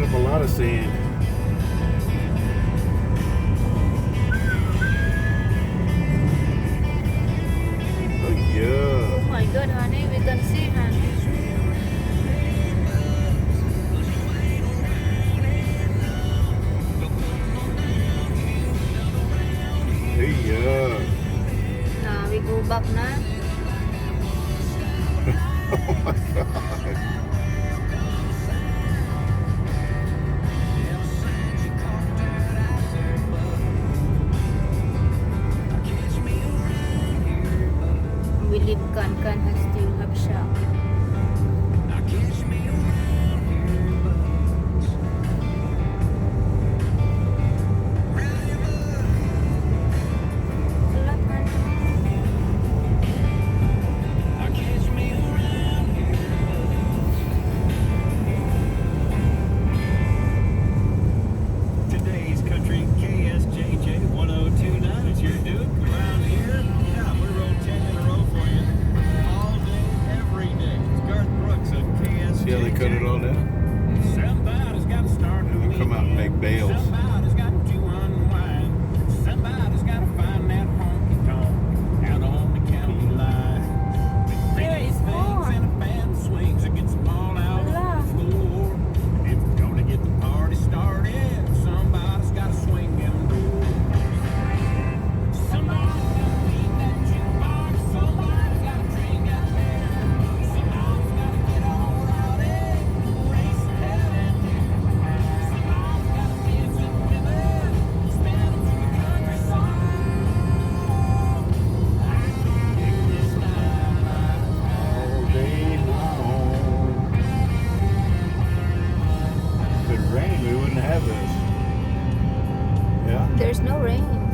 up a lot of sand. Oh yeah. Oh my god, honey, we can see, honey. Hey yeah. Now we go back na. Oh my god. We leave Kankan has still have shop. Wala, honey. Today's country KSJJ 1029. It's your Duke around here. Yeah, we're rolling 10 in a row for you. All day, every day. It's Garth Brooks of KSJJ. See how they cut it all down? Somebody's got to start the They come out and make bales. Somebody's got to unwind. Somebody's got to find that honky tonk out on the county line. Where is Things more? and a band swings against them all out Wala. on the floor. If we're gonna get the party started, somebody's got to swing them doors. Somebody's got to beat that jukebox. Somebody's got to drink that beer. Somebody's got to get all rowdy, race to heaven. Somebody's got to dance with women, spin them through the country song. I can kick this night All day long. If it rained, we wouldn't have this. Yeah. There's no rain.